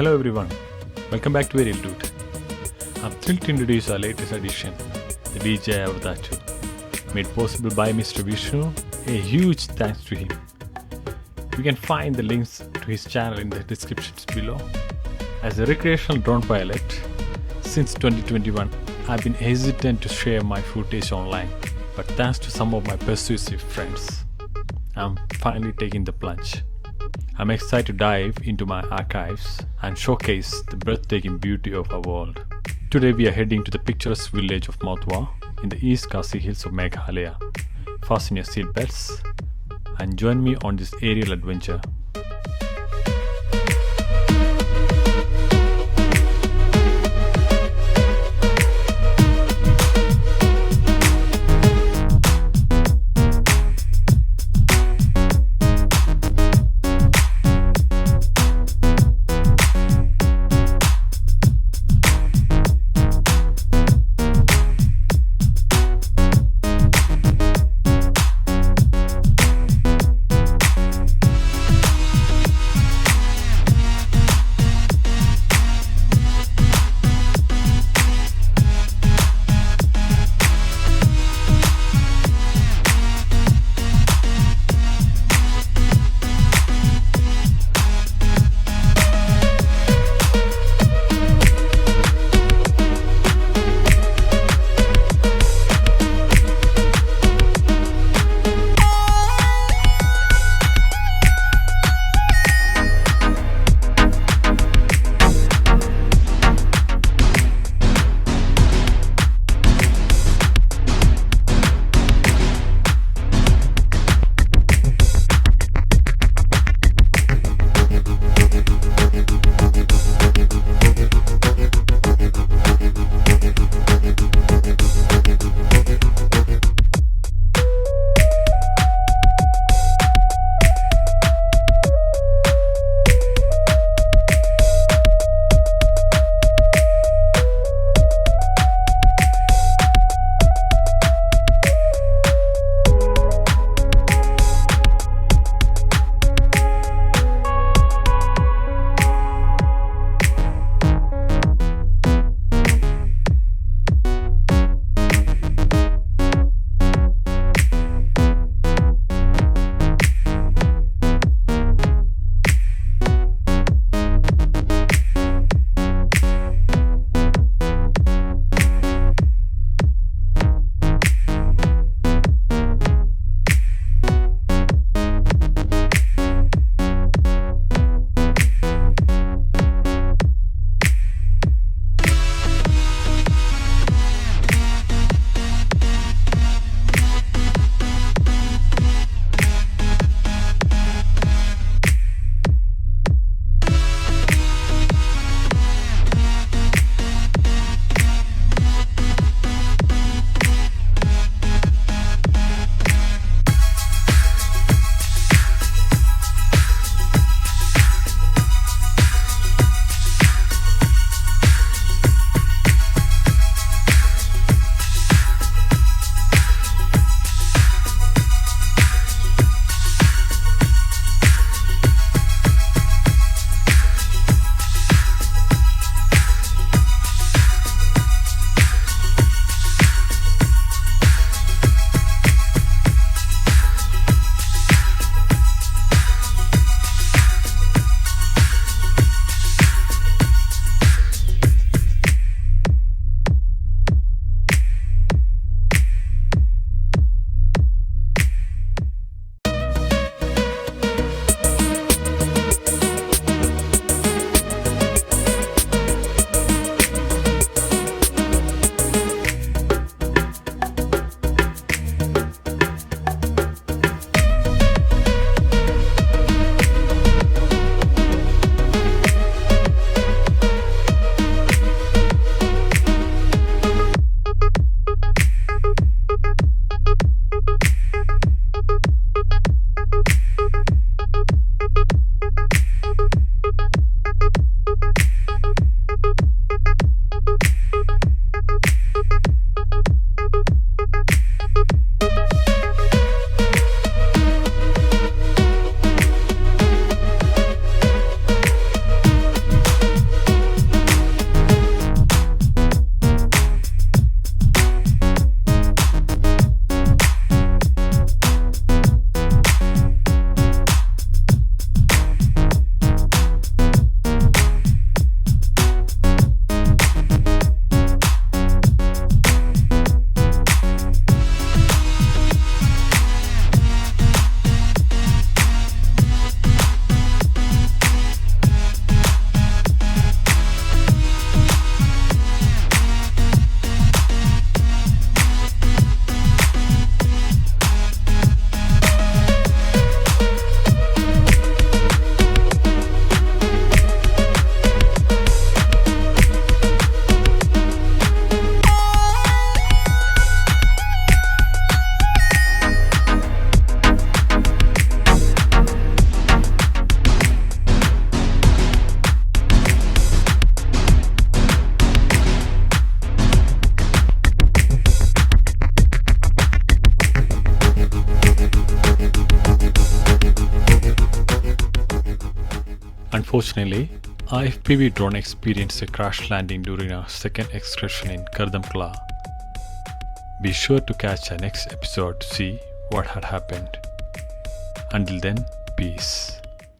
Hello everyone, welcome back to Aerial Dude. I'm thrilled to introduce our latest edition, the DJI Avata 2, made possible by Mr. Vishnu. A huge thanks to him. You can find the links to his channel in the descriptions below. As a recreational drone pilot, since 2021, I've been hesitant to share my footage online, but thanks to some of my persuasive friends, I'm finally taking the plunge. I'm excited to dive into my archives and showcase the breathtaking beauty of our world. Today we are heading to the picturesque village of Mawtawar in the East Khasi hills of Meghalaya. Fasten your seatbelts and join me on this aerial adventure. Unfortunately, our FPV drone experienced a crash landing during our second excursion in Kardamkala. Be sure to catch our next episode to see what had happened. Until then, peace.